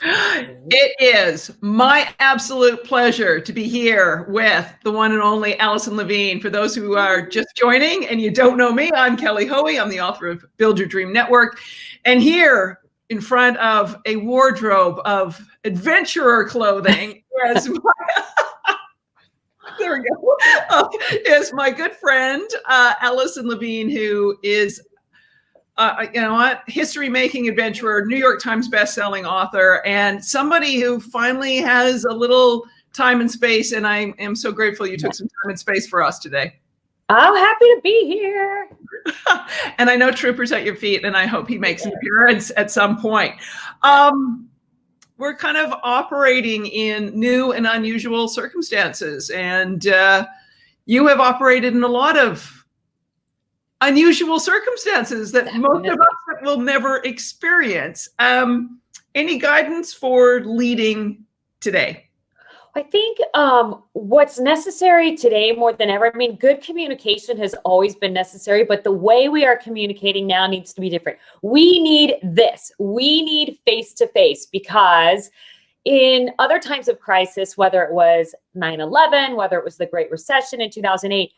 It is my absolute pleasure to be here with the one and only Alison Levine. For those who are just joining and you don't know me, I'm Kelly Hoey. I'm the author of Build Your Dream Network. And here in front of a wardrobe of adventurer clothing is there we go, is my good friend, Alison Levine, who is you know what? History-making adventurer, New York Times bestselling author, and somebody who finally has a little time and space. And I am so grateful you took some time and space for us today. I'm happy to be here. And I know Trooper's at your feet, and I hope he makes an appearance at some point. We're kind of operating in new and unusual circumstances, and you have operated in a lot of unusual circumstances that most of us will never experience. Any guidance for leading today? I think what's necessary today more than ever, I mean, good communication has always been necessary, but the way we are communicating now needs to be different. We need this. We need face-to-face, because in other times of crisis, whether it was 9/11, whether it was the Great Recession in 2008,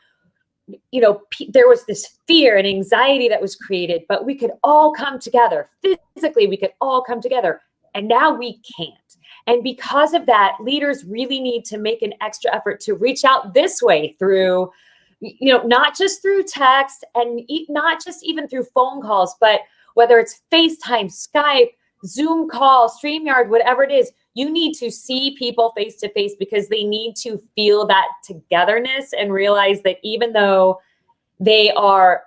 you know, there was this fear and anxiety that was created, but we could all come together physically. We could all come together, and now we can't. And because of that, leaders really need to make an extra effort to reach out this way through, you know, not just through text and not just even through phone calls, but whether it's FaceTime, Skype, Zoom call, StreamYard, whatever it is, you need to see people face to face, because they need to feel that togetherness and realize that even though they are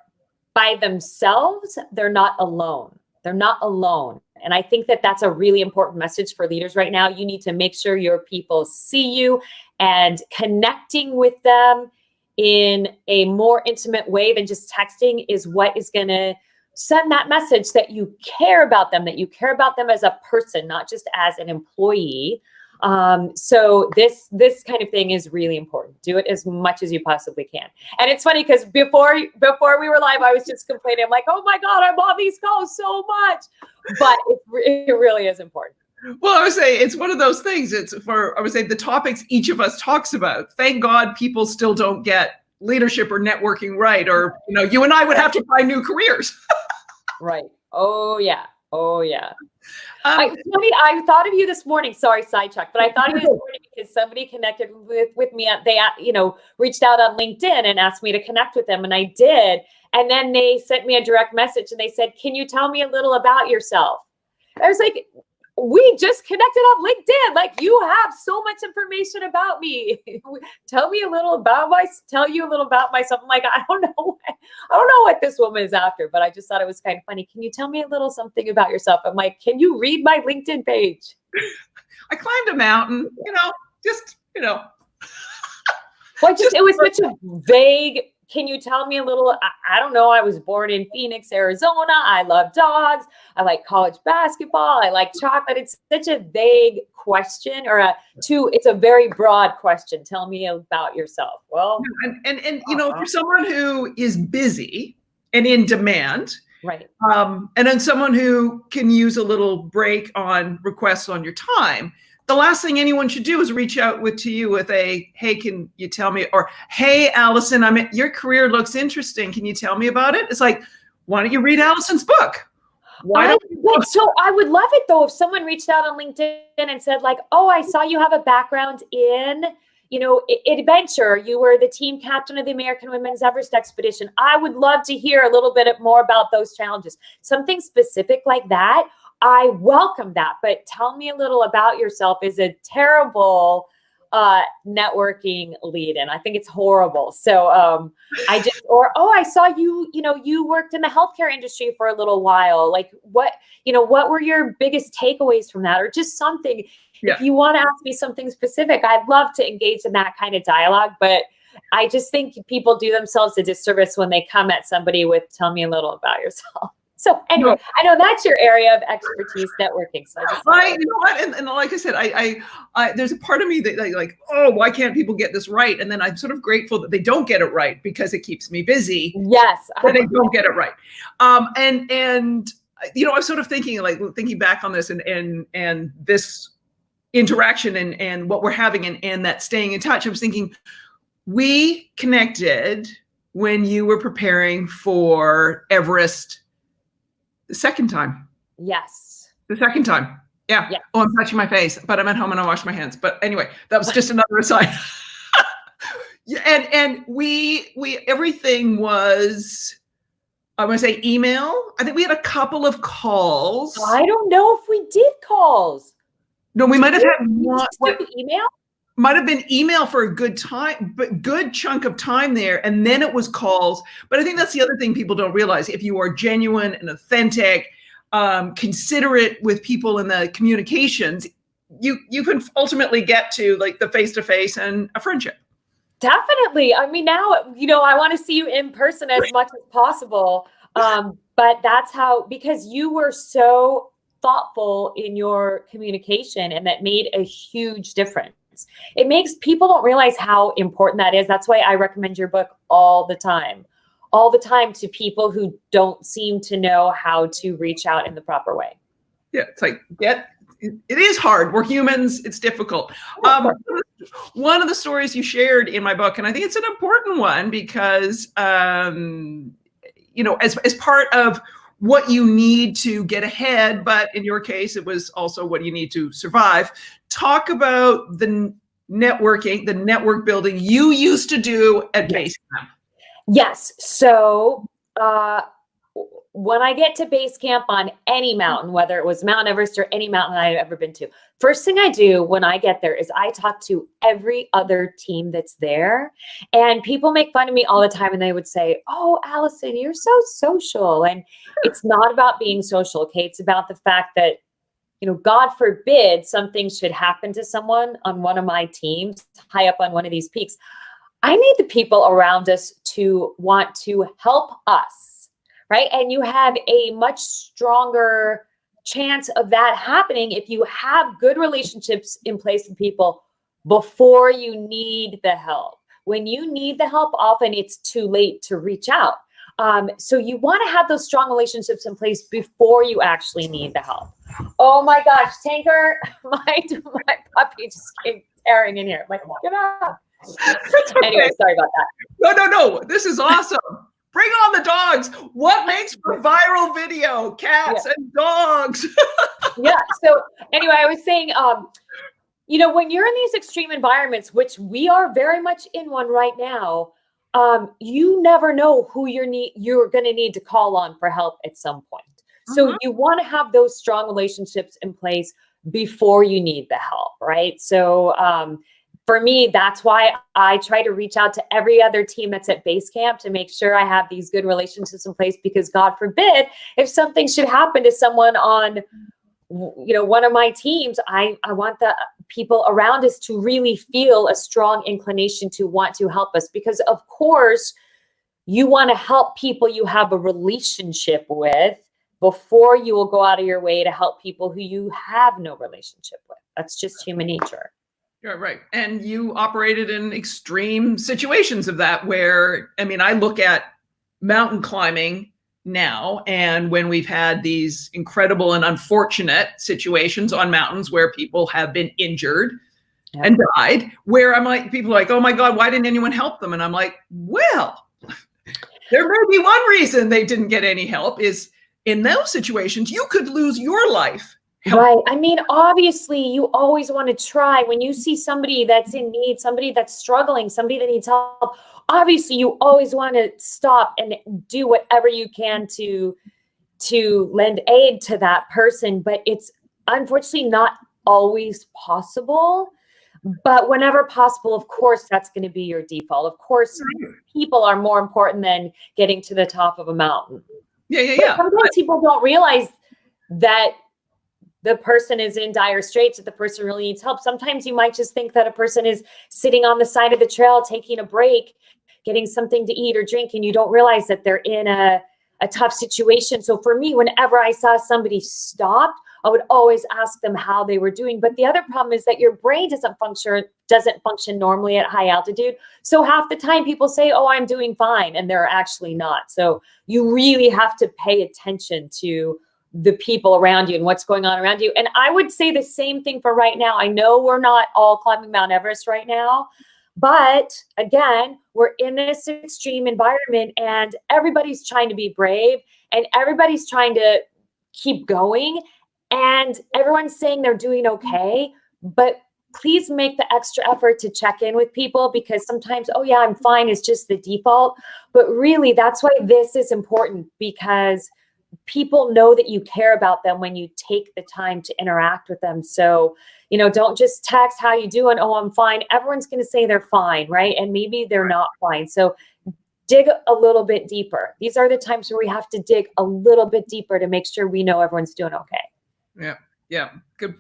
by themselves, they're not alone. They're not alone. And I think that that's a really important message for leaders right now. You need to make sure your people see you, and connecting with them in a more intimate way than just texting is what is going to send that message that you care about them, that you care about them as a person, not just as an employee. So this kind of thing is really important. Do it as much as you possibly can. And it's funny because before we were live, I was just complaining. I'm like, oh my God, I'm on these calls so much, but it really is important. Well, I would say it's one of those things. I would say the topics each of us talks about. Thank God people still don't get leadership or networking right, or you know, you and I would have to find new careers. Right. Oh yeah. Oh yeah. I thought of you this morning. Sorry, sidetrack, but I thought of you this morning because somebody connected with me. They, you know, reached out on LinkedIn and asked me to connect with them, and I did. And then they sent me a direct message and they said, "Can you tell me a little about yourself?" I was like, we just connected on LinkedIn. Like, you have so much information about me. Tell you a little about myself. I'm like, I don't know what this woman is after, but I just thought it was kind of funny. Can you tell me a little something about yourself? I'm like, can you read my LinkedIn page? I climbed a mountain, just. Well, it was such a vague. Can you tell me a little? I don't know. I was born in Phoenix, Arizona. I love dogs. I like college basketball. I like chocolate. It's such a vague question, it's a very broad question. Tell me about yourself. Well, and for someone who is busy and in demand, right. And then someone who can use a little break on requests on your time, the last thing anyone should do is reach out to you with a, hey, can you tell me, or hey, Alison, your career looks interesting. Can you tell me about it? It's like, why don't you read Alison's book? So I would love it though if someone reached out on LinkedIn and said like, oh, I saw you have a background in, adventure. You were the team captain of the American Women's Everest Expedition. I would love to hear a little bit more about those challenges. Something specific like that. I welcome that, but tell me a little about yourself is a terrible networking lead, and I think it's horrible. So I saw you, you worked in the healthcare industry for a little while. Like what were your biggest takeaways from that, or just something? Yeah. If you want to ask me something specific, I'd love to engage in that kind of dialogue, but I just think people do themselves a disservice when they come at somebody with, tell me a little about yourself. So anyway, no. I know that's your area of expertise, networking. So you know what, and like I said, I there's a part of me that like, oh, why can't people get this right? And then I'm sort of grateful that they don't get it right because it keeps me busy. Yes, but they don't get it right. And I was sort of thinking back on this and this interaction and what we're having and that staying in touch. I was thinking, we connected when you were preparing for Everest the second time. Yes. The second time. Yeah. Yes. Oh, I'm touching my face, but I'm at home and I wash my hands. But anyway, that was just another aside. Yeah, and we everything was, I want to say email. I think we had a couple of calls. I don't know if we did calls. No, we might have had email. Might have been email for a good time, but good chunk of time there, and then it was calls. But I think that's the other thing people don't realize. If you are genuine and authentic, considerate with people in the communications, you can ultimately get to like the face-to-face and a friendship. Definitely. I mean, now, I want to see you in person as much as possible. But that's how, because you were so thoughtful in your communication, and that made a huge difference. It makes people don't realize how important that is. That's why I recommend your book all the time to people who don't seem to know how to reach out in the proper way. Yeah. It's like, it is hard. We're humans. It's difficult. One of the stories you shared in my book, and I think it's an important one because, as part of what you need to get ahead, but in your case, it was also what you need to survive. Talk about the networking, the network building you used to do at base camp. Yes. So, when I get to base camp on any mountain, whether it was Mount Everest or any mountain I've ever been to, first thing I do when I get there is I talk to every other team that's there. And people make fun of me all the time, and they would say, "Oh, Alison, you're so social." And it's not about being social, okay? It's about the fact that, God forbid something should happen to someone on one of my teams, high up on one of these peaks. I need the people around us to want to help us, right? And you have a much stronger chance of that happening if you have good relationships in place with people before you need the help. When you need the help, often it's too late to reach out. So you want to have those strong relationships in place before you actually need the help. Oh my gosh, Tanker, my puppy just came tearing in here. I'm like, get out. Anyway, sorry about that. No. This is awesome. Bring on the dogs. What makes for viral video? Cats and dogs. Yeah. So anyway, I was saying, when you're in these extreme environments, which we are very much in one right now, you never know who you're going to need to call on for help at some point. So you want to have those strong relationships in place before you need the help, right? So for me, that's why I try to reach out to every other team that's at base camp to make sure I have these good relationships in place, because God forbid, if something should happen to someone on, one of my teams, I want the people around us to really feel a strong inclination to want to help us, because of course you want to help people you have a relationship with before you will go out of your way to help people who you have no relationship with. That's just human nature. Yeah, right. And you operated in extreme situations of that where, I look at mountain climbing now, and when we've had these incredible and unfortunate situations on mountains where people have been injured and died, where I'm like, people are like, "Oh my God, why didn't anyone help them?" And I'm like, well, there may be one reason they didn't get any help is in those situations, you could lose your life. Right. Obviously, you always want to try when you see somebody that's in need, somebody that's struggling, somebody that needs help. Obviously, you always want to stop and do whatever you can to lend aid to that person. But it's unfortunately not always possible. But whenever possible, of course, that's going to be your default. Of course, people are more important than getting to the top of a mountain. Yeah. Sometimes people don't realize that the person is in dire straits, that the person really needs help. Sometimes you might just think that a person is sitting on the side of the trail, taking a break, getting something to eat or drink, and you don't realize that they're in a tough situation. So for me, whenever I saw somebody stop, I would always ask them how they were doing. But the other problem is that your brain doesn't function normally at high altitude. So half the time people say, "Oh, I'm doing fine," and they're actually not. So you really have to pay attention to the people around you and what's going on around you. And I would say the same thing for right now. I know we're not all climbing Mount Everest right now, but again, we're in this extreme environment and everybody's trying to be brave and everybody's trying to keep going and everyone's saying they're doing okay, but please make the extra effort to check in with people because sometimes, oh yeah, I'm fine is just the default. But really, that's why this is important because people know that you care about them when you take the time to interact with them. So, you know, don't just text how you doing. Oh, I'm fine. Everyone's going to say they're fine, right? And maybe they're not fine. So dig a little bit deeper. These are the times where we have to dig a little bit deeper to make sure we know everyone's doing okay. Yeah. Yeah. Good.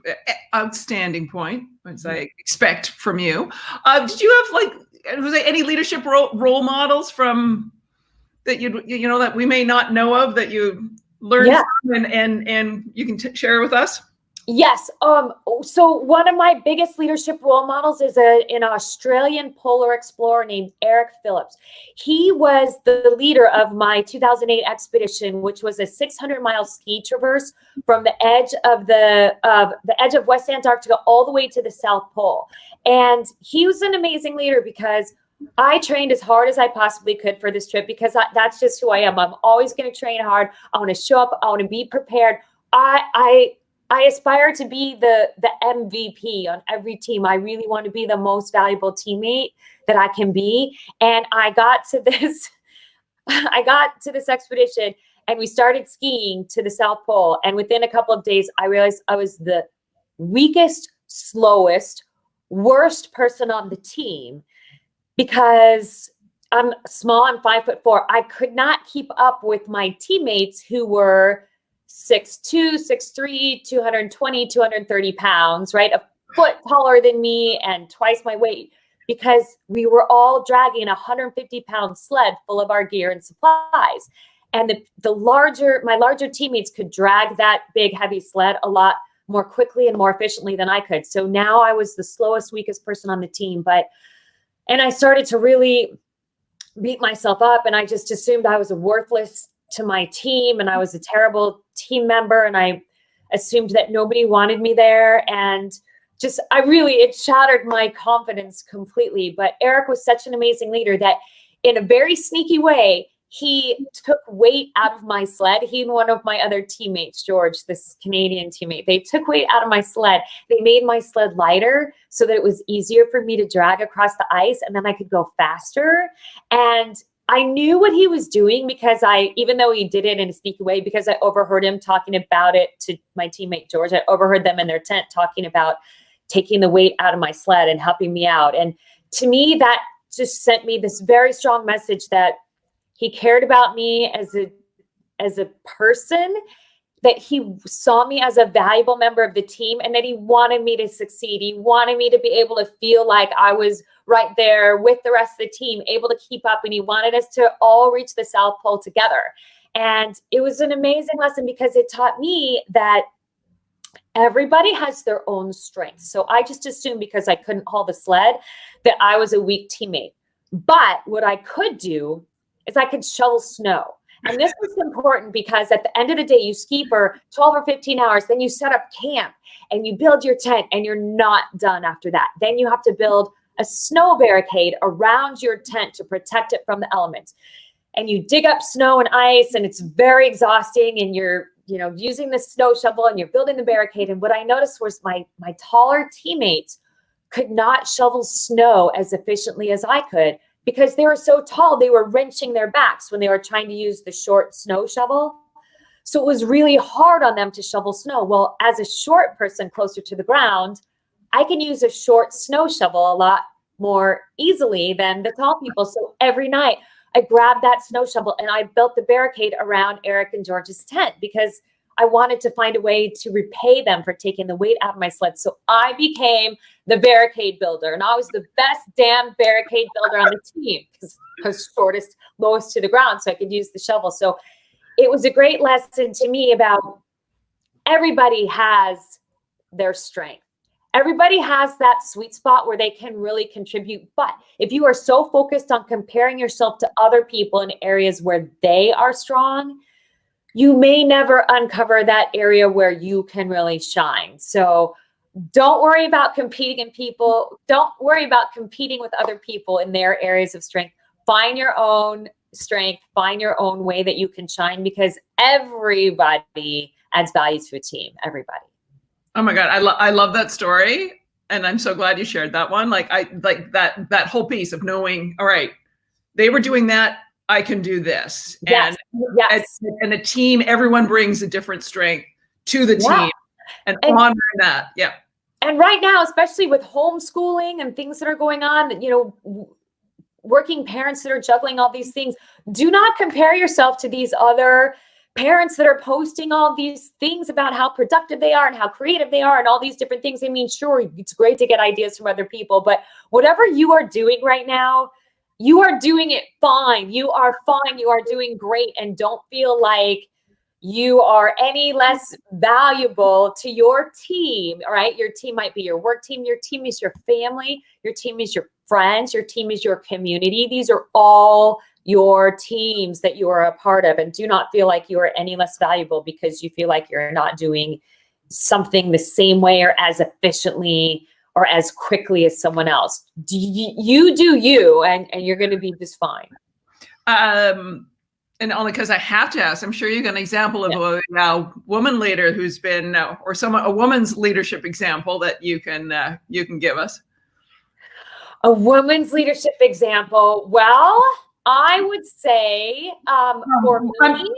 Outstanding point, as I expect from you. Did you have was there any leadership role models from that you know that we may not know of that you learned from and you can share with us? Yes. So one of my biggest leadership role models is an Australian polar explorer named Eric Phillips. He was the leader of my 2008 expedition, which was a 600-mile ski traverse from the edge of West Antarctica all the way to the South Pole. And he was an amazing leader because I trained as hard as I possibly could for this trip because that's just who I am. I'm always going to train hard. I want to show up. I want to be prepared. I aspire to be the MVP on every team. I really want to be the most valuable teammate that I can be. And I got to this expedition and we started skiing to the South Pole. And within a couple of days, I realized I was the weakest, slowest, worst person on the team because I'm small, I'm 5'4". I could not keep up with my teammates who were 6'2", 6'3", 220, 230 pounds, right? A foot taller than me and twice my weight because we were all dragging a 150-pound sled full of our gear and supplies. And my larger teammates could drag that big, heavy sled a lot more quickly and more efficiently than I could. So now I was the slowest, weakest person on the team. And I started to really beat myself up and I just assumed I was worthless to my team and I was a terrible team member and I assumed that nobody wanted me there and it shattered my confidence completely. But Eric was such an amazing leader that in a very sneaky way, he took weight out of my sled. He and one of my other teammates, George, this Canadian teammate, they took weight out of my sled. They made my sled lighter so that it was easier for me to drag across the ice and then I could go faster. And I knew what he was doing because even though he did it in a sneaky way, because I overheard him talking about it to my teammate, George, I overheard them in their tent talking about taking the weight out of my sled and helping me out. And to me, that just sent me this very strong message that he cared about me as a person, that he saw me as a valuable member of the team and that he wanted me to succeed. He wanted me to be able to feel like I was right there with the rest of the team, able to keep up. And he wanted us to all reach the South Pole together. And it was an amazing lesson because it taught me that everybody has their own strengths. So I just assumed because I couldn't haul the sled that I was a weak teammate. But what I could do is I could shovel snow. And this was important because at the end of the day, you ski for 12 or 15 hours, then you set up camp and you build your tent and you're not done after that. Then you have to build a snow barricade around your tent to protect it from the elements. And you dig up snow and ice and it's very exhausting and you're, using the snow shovel and you're building the barricade. And what I noticed was my taller teammates could not shovel snow as efficiently as I could. Because they were so tall, they were wrenching their backs when they were trying to use the short snow shovel. So it was really hard on them to shovel snow. Well, as a short person closer to the ground, I can use a short snow shovel a lot more easily than the tall people. So every night I grabbed that snow shovel and I built the barricade around Eric and George's tent because I wanted to find a way to repay them for taking the weight out of my sled. So I became the barricade builder and I was the best damn barricade builder on the team because I was shortest, lowest to the ground. So I could use the shovel. So it was a great lesson to me about everybody has their strength. Everybody has that sweet spot where they can really contribute. But if you are so focused on comparing yourself to other people in areas where they are strong, you may never uncover that area where you can really shine. So don't worry about competing in people. Don't worry about competing with other people in their areas of strength. Find your own strength, find your own way that you can shine, because everybody adds value to a team. Everybody. Oh my God. I love that story. And I'm so glad you shared that one. Like that whole piece of knowing, all right, they were doing that, I can do this. Yes. And the team, everyone brings a different strength to the team, and honoring that. Yeah. And right now, especially with homeschooling and things that are going on, you know, working parents that are juggling all these things, do not compare yourself to these other parents that are posting all these things about how productive they are and how creative they are and all these different things. I mean, sure, it's great to get ideas from other people, but whatever you are doing right now, you are doing it fine. You are fine. You are doing great. And don't feel like you are any less valuable to your team. All right. Your team might be your work team. Your team is your family. Your team is your friends. Your team is your community. These are all your teams that you are a part of. And do not feel like you are any less valuable because you feel like you're not doing something the same way or as efficiently or as quickly as someone else. You do you, and you're going to be just fine. And only because I have to ask, I'm sure you got an example of a woman leader who's been, or a woman's leadership example that you can give us. A woman's leadership example. Well, I would say for me,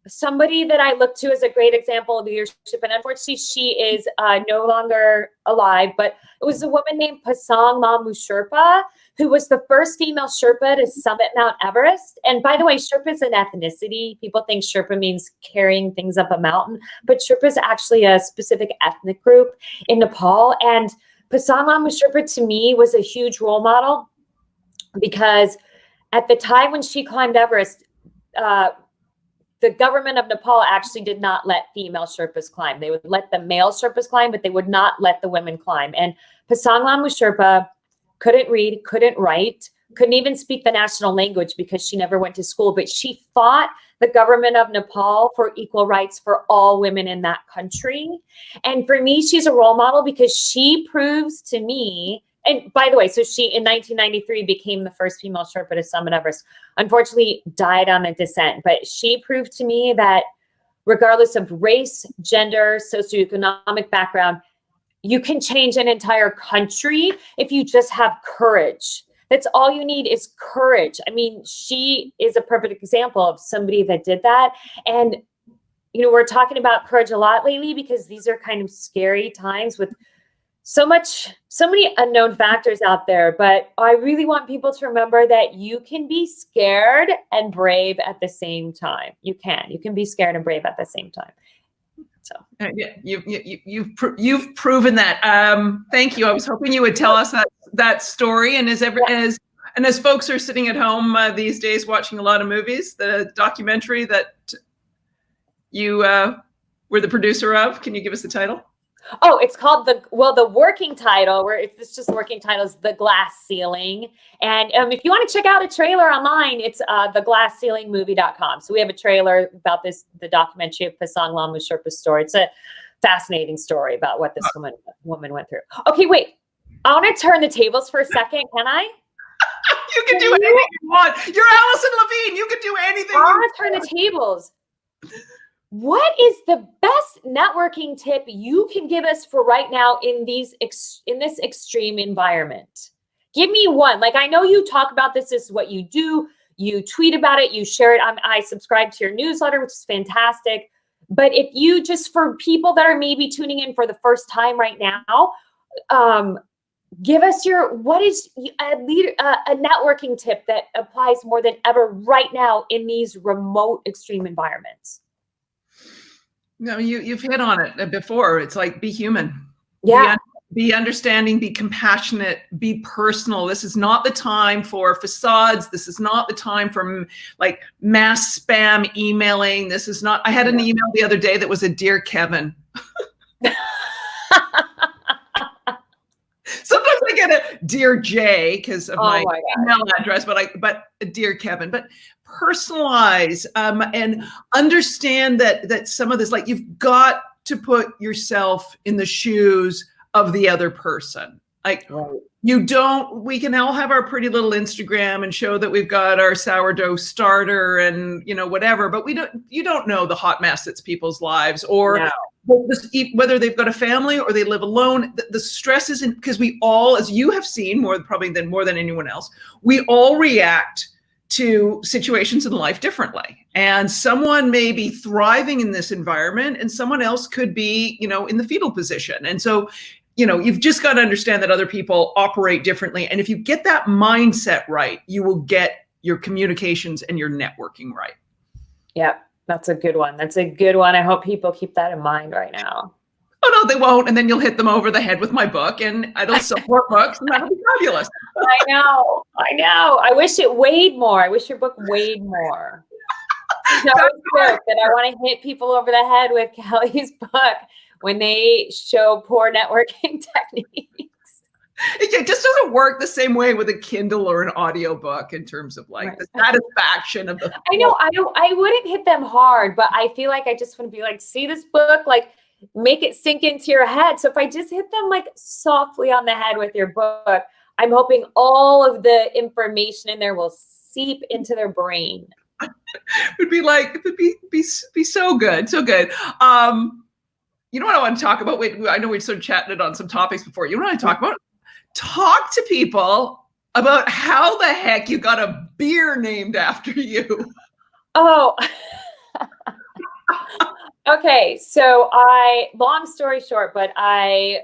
somebody that I look to as a great example of leadership, and unfortunately she is no longer alive, but it was a woman named Pasang Mamu Sherpa, who was the first female Sherpa to summit Mount Everest. And by the way, Sherpa is an ethnicity. People think Sherpa means carrying things up a mountain, but Sherpa is actually a specific ethnic group in Nepal. And Pasang Mamu Sherpa to me was a huge role model, because at the time when she climbed Everest, the government of Nepal actually did not let female Sherpas climb. They would let the male Sherpas climb, but they would not let the women climb. And Pasang Mamu Sherpa couldn't read, couldn't write, couldn't even speak the national language because she never went to school. But she fought the government of Nepal for equal rights for all women in that country. And for me, she's a role model because she proves to me. And by the way, so she in 1993 became the first female Sherpa to summit Everest. Unfortunately, died on the descent. But she proved to me that regardless of race, gender, socioeconomic background, you can change an entire country if you just have courage. That's all you need is courage. I mean, she is a perfect example of somebody that did that. And, you know, we're talking about courage a lot lately because these are kind of scary times with so many unknown factors out there. But I really want people to remember that you can be scared and brave at the same time. You can be scared and brave at the same time. So yeah, you've proven that. Thank you. I was hoping you would tell us that story. And as folks are sitting at home these days watching a lot of movies, the documentary that you were the producer of, can you give us the title? Oh, it's called the working title, it's just the working title is The Glass Ceiling. And if you want to check out a trailer online, it's theglassceilingmovie.com. So we have a trailer about the documentary of Pasang Mamu Sherpa's story. It's a fascinating story about what this woman went through. Okay, wait. I want to turn the tables for a second. Can I? You can do anything you want. You're Alison Levine. You can do anything. I want to turn the tables. What is the best networking tip you can give us for right now in this extreme environment? Give me one. Like, I know you talk about this is what you do. You tweet about it. You share it. I subscribe to your newsletter, which is fantastic. But if you just, for people that are maybe tuning in for the first time right now, give us what is a networking tip that applies more than ever right now in these remote extreme environments? No, you've hit on it before. It's like, be human. Yeah. Be understanding, be compassionate, be personal. This is not the time for facades. This is not the time for like mass spam emailing. This is not, I had an email the other day that was a Dear Kevin. Sometimes I get a Dear Jay because of my email address, but a Dear Kevin. But personalize and understand that some of this, like, you've got to put yourself in the shoes of the other person. Like, Right. we can all have our pretty little Instagram and show that we've got our sourdough starter and, whatever, but you don't know the hot mess that's people's lives, or whether they've got a family or they live alone. The stress isn't, because we all, as you have seen more than anyone else, we all react to situations in life differently. And someone may be thriving in this environment and someone else could be, in the fetal position. And so, you've just got to understand that other people operate differently. And if you get that mindset right, you will get your communications and your networking right. Yeah, that's a good one. That's a good one. I hope people keep that in mind right now. Oh, no, they won't. And then you'll hit them over the head with my book, and I don't support books, and that'll be fabulous. I know. I wish it weighed more. I wish your book weighed more. No, it's joke that I want to hit people over the head with Kelly's book when they show poor networking techniques. It just doesn't work the same way with a Kindle or an audiobook in terms of like the satisfaction of the. I know. I wouldn't hit them hard, but I feel like I just want to be like, see this book, like make it sink into your head. So if I just hit them like softly on the head with your book, I'm hoping all of the information in there will seep into their brain. It would be so good, so good. You know what I want to talk about? Wait, I know we sort of chatted on some topics before. You know what I talk about? Talk to people about how the heck you got a beer named after you. Oh, okay. So long story short, but I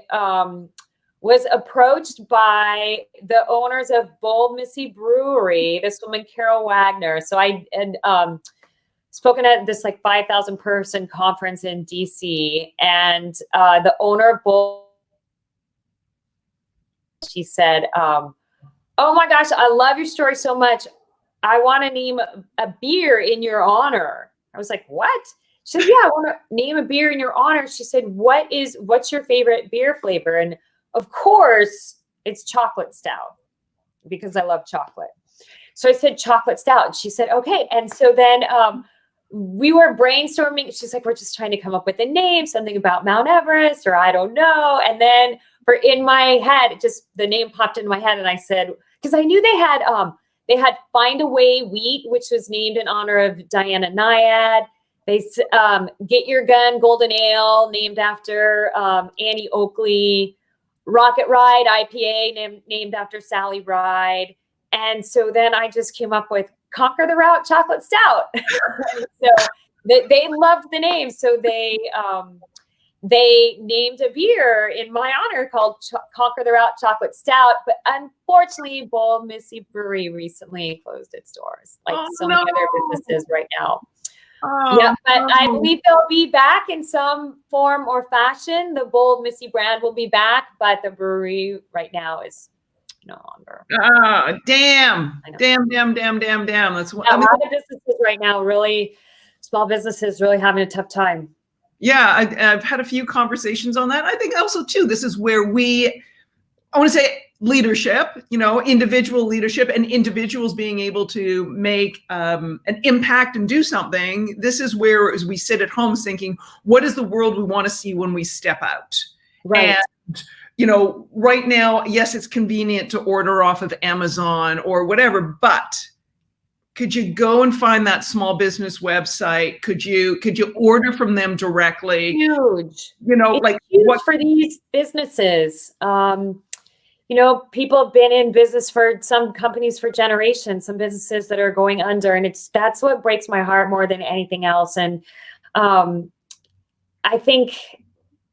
was approached by the owners of Bold Missy Brewery, this woman, Carol Wagner. So I had spoken at this like 5,000 person conference in DC, and the owner of Bold, she said, oh my gosh, I love your story so much. I want to name a beer in your honor. I was like, what? She said, yeah, I want to name a beer in your honor. She said, what's your favorite beer flavor? And of course, it's chocolate stout, because I love chocolate. So I said chocolate stout. And she said, okay. And so then we were brainstorming. She's like, we're just trying to come up with a name, something about Mount Everest, or I don't know. And then in my head, just the name popped into my head. And I said, because I knew they had Find a Way Wheat, which was named in honor of Diana Nyad. They Get Your Gun Golden Ale, named after Annie Oakley. Rocket Ride IPA, named after Sally Ride. And so then I just came up with Conquer the Route Chocolate Stout. So they loved the name. So they named a beer in my honor called Conquer the Route Chocolate Stout. But unfortunately, Bold Missy Brewery recently closed its doors, like so many other businesses right now. Yeah, but I believe they'll be back in some form or fashion. The Bold Missy brand will be back, but the brewery right now is no longer. Damn. That's what a lot of businesses right now, really small businesses, really having a tough time. Yeah, I've had a few conversations on that. I think also too, this is where I want to say leadership, individual leadership and individuals being able to make an impact and do something. This is where, as we sit at home thinking, what is the world we want to see when we step out? Right. And, right now, yes, it's convenient to order off of Amazon or whatever, but could you go and find that small business website? Could you order from them directly? Huge. It's like huge for these businesses. People have been in business for some companies for generations, some businesses that are going under, and that's what breaks my heart more than anything else. And I think,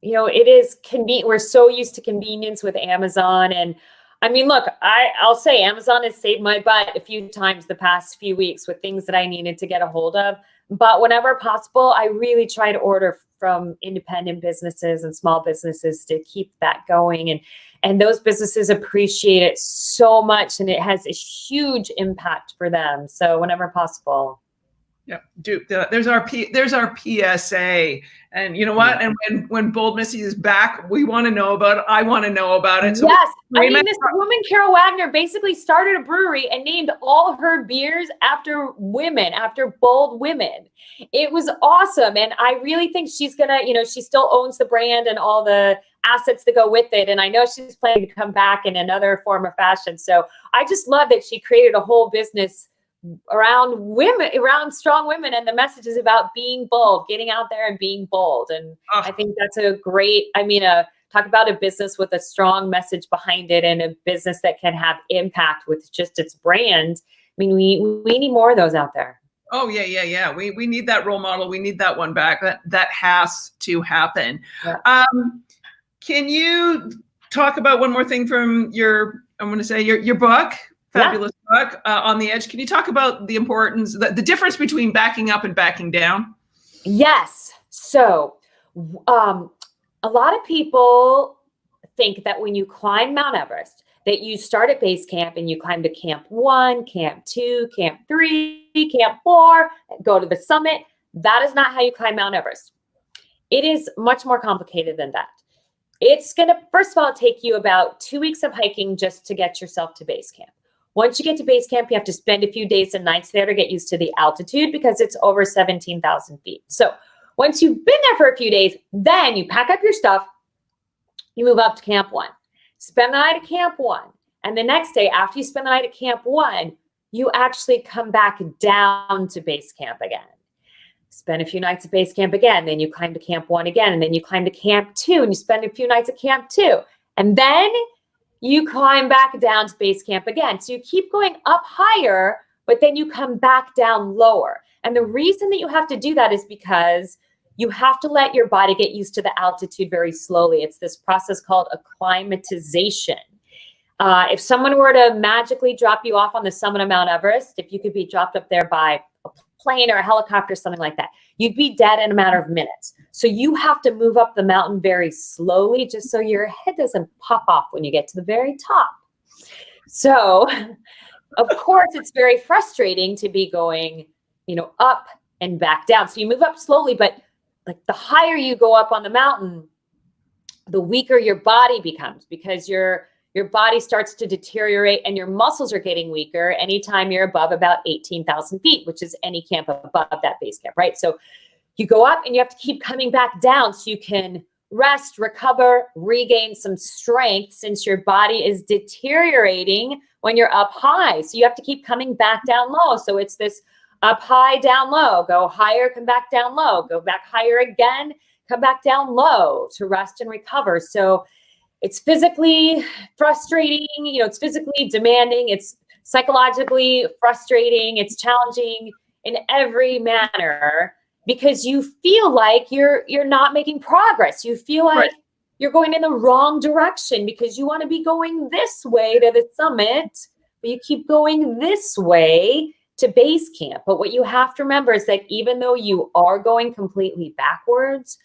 it is convenient. We're so used to convenience with Amazon. And I mean, look, I'll say Amazon has saved my butt a few times the past few weeks with things that I needed to get a hold of. But whenever possible, I really try to order from independent businesses and small businesses to keep that going. And those businesses appreciate it so much, and it has a huge impact for them. So whenever possible. Yeah, there's our PSA, and you know what? Yeah. And when Bold Missy is back, we want to know about it. I want to know about it. So yes, I mean, this woman, Carol Wagner, basically started a brewery and named all her beers after women, after bold women. It was awesome, and I really think she's gonna, she still owns the brand and all the assets that go with it, and I know she's planning to come back in another form or fashion. So I just love that she created a whole business around women, around strong women, and the message is about being bold, getting out there and being bold. And I think that's a great, talk about a business with a strong message behind it, and a business that can have impact with just its brand. I mean, we need more of those out there. Oh yeah. We need that role model. We need that one back. That has to happen. Yeah. Can you talk about one more thing from your book? Fabulous book, On the Edge. Can you talk about the importance, the difference between backing up and backing down? Yes. So a lot of people think that when you climb Mount Everest, that you start at base camp and you climb to Camp 1, Camp 2, Camp 3, Camp 4, go to the summit. That is not how you climb Mount Everest. It is much more complicated than that. It's going to, first of all, take you about 2 weeks of hiking just to get yourself to base camp. Once you get to base camp, you have to spend a few days and nights there to get used to the altitude, because it's over 17,000 feet. So once you've been there for a few days, then you pack up your stuff, you move up to Camp 1, spend the night at Camp 1. And the next day, after you spend the night at Camp 1, you actually come back down to base camp again. Spend a few nights at base camp again, then you climb to Camp 1 again, and then you climb to Camp 2, and you spend a few nights at Camp 2. And then you climb back down to base camp again. So you keep going up higher, but then you come back down lower. And the reason that you have to do that is because you have to let your body get used to the altitude very slowly. It's this process called acclimatization. If someone were to magically drop you off on the summit of Mount Everest, if you could be dropped up there by a plane or a helicopter, something like that, you'd be dead in a matter of minutes. So you have to move up the mountain very slowly, just so your head doesn't pop off when you get to the very top. So, of course, it's very frustrating to be going, up and back down. So you move up slowly, but like the higher you go up on the mountain, the weaker your body becomes, because your body starts to deteriorate and your muscles are getting weaker anytime you're above about 18,000 feet, which is any camp above that base camp, right? So you go up and you have to keep coming back down so you can rest, recover, regain some strength, since your body is deteriorating when you're up high. So you have to keep coming back down low. So it's this up high, down low, go higher, come back down low, go back higher again, come back down low to rest and recover. So it's physically frustrating, it's physically demanding, it's psychologically frustrating, it's challenging in every manner, because you feel like you're not making progress. You feel like you're going in the wrong direction, because you want to be going this way to the summit, but you keep going this way to base camp. But what you have to remember is that even though you are going completely backwards,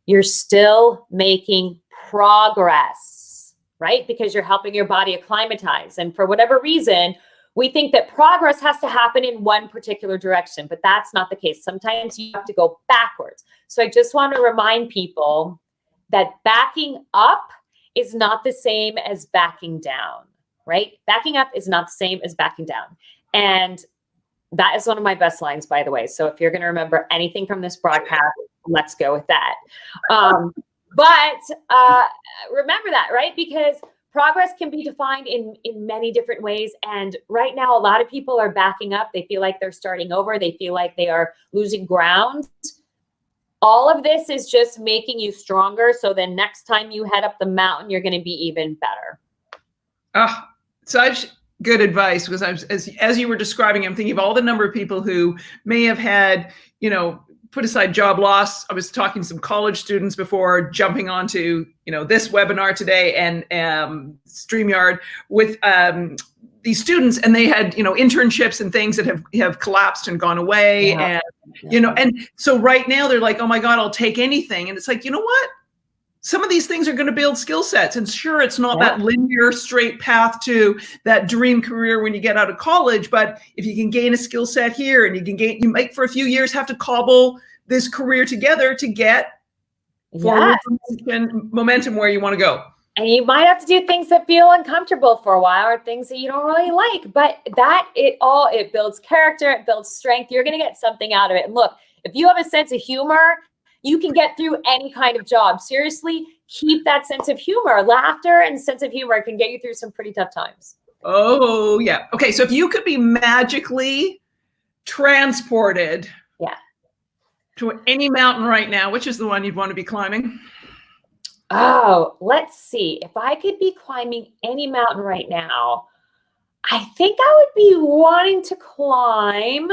you're still making progress, right? Because you're helping your body acclimatize. And for whatever reason, we think that progress has to happen in one particular direction, but that's not the case. Sometimes you have to go backwards. So I just want to remind people that backing up is not the same as backing down, right? Backing up is not the same as backing down. And that is one of my best lines, by the way. So if you're going to remember anything from this broadcast, let's go with that. But remember that, right? Because progress can be defined in many different ways. And right now, a lot of people are backing up. They feel like they're starting over. They feel like they are losing ground. All of this is just making you stronger. So then next time you head up the mountain, you're going to be even better. Oh, such good advice. Because as you were describing, I'm thinking of all the number of people who may have had, put aside job loss. I was talking to some college students before jumping onto, this webinar today and StreamYard with these students, and they had, internships and things that have collapsed and gone away. And, and so right now they're like, oh my God, I'll take anything. And it's like, you know what? some of these things are going to build skill sets. And sure, it's not Yeah. that linear straight path to that dream career when you get out of college, but if you can gain a skill set here and you might for a few years have to cobble this career together to get forward momentum where you want to go. And you might have to do things that feel uncomfortable for a while, or things that you don't really like, but it builds character, it builds strength. You're going to get something out of it. And look, if you have a sense of humor, you can get through any kind of job. Seriously, keep that sense of humor. Laughter and sense of humor can get you through some pretty tough times. Oh, yeah. Okay, so if you could be magically transported to any mountain right now, which is the one you'd want to be climbing? Oh, let's see. If I could be climbing any mountain right now, I think I would be wanting to climb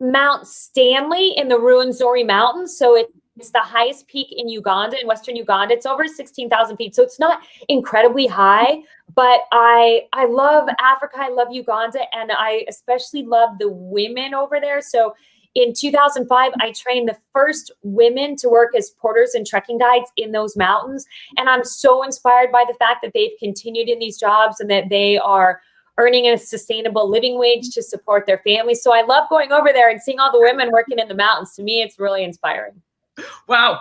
Mount Stanley in the Ruwenzori Mountains. So it's the highest peak in Uganda, in Western Uganda. It's over 16,000 feet. So it's not incredibly high, but I love Africa. I love Uganda. And I especially love the women over there. So in 2005, I trained the first women to work as porters and trekking guides in those mountains. And I'm so inspired by the fact that they've continued in these jobs and that they are earning a sustainable living wage to support their families. So I love going over there and seeing all the women working in the mountains. To me, it's really inspiring. Wow.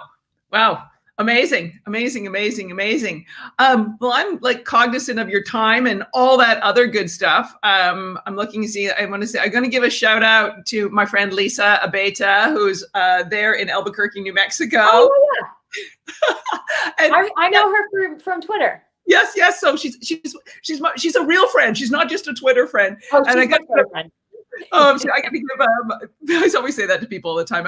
Wow. Amazing. Amazing. Amazing. Amazing. Well, I'm like cognizant of your time and all that other good stuff. I'm looking to see, I'm going to give a shout out to my friend Lisa Abeta, who's there in Albuquerque, New Mexico. Oh, yeah. And, I know her from Twitter. Yes, yes. So she's a real friend. She's not just a Twitter friend. Oh, she's and I got a Twitter friend. I got to give. I always say that to people all the time.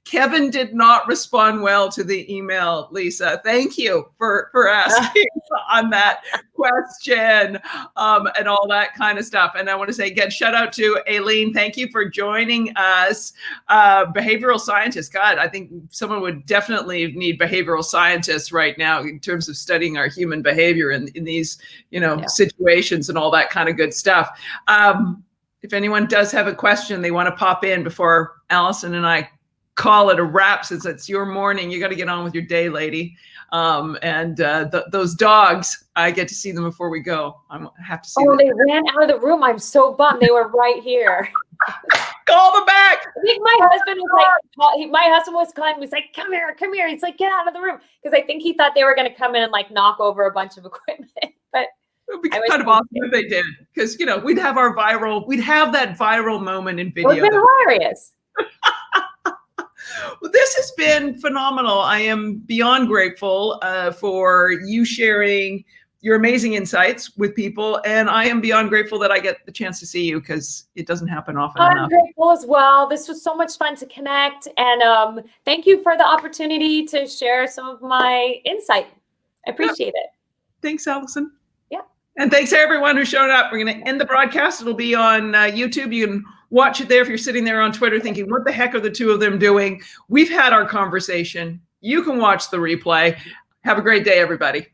Kevin did not respond well to the email, Lisa. Thank you for asking on that question and all that kind of stuff. And I want to say again, shout out to Aileen. Thank you for joining us. Behavioral scientists. God, I think someone would definitely need behavioral scientists right now in terms of studying our human behavior in these, situations and all that kind of good stuff. If anyone does have a question they want to pop in before Alison and I call it a wrap, since it's your morning, you got to get on with your day, lady. Those dogs, I get to see them before we go. I have to see them. Oh, they ran out of the room. I'm so bummed. They were right here. Call them back. I think my husband was calling. He's like, come here. He's like, get out of the room. Because I think he thought they were going to come in and like knock over a bunch of equipment. But it would be kind of awesome if they did, because we'd have that viral moment in video. It would have been hilarious. Well, this has been phenomenal. I am beyond grateful for you sharing your amazing insights with people, and I am beyond grateful that I get the chance to see you, because it doesn't happen often enough. I'm grateful as well. This was so much fun to connect, and thank you for the opportunity to share some of my insight. I appreciate it. Thanks, Alison. Yeah. And thanks to everyone who showed up. We're going to end the broadcast. It'll be on YouTube. You can watch it there if you're sitting there on Twitter thinking, what the heck are the two of them doing? We've had our conversation. You can watch the replay. Have a great day, everybody.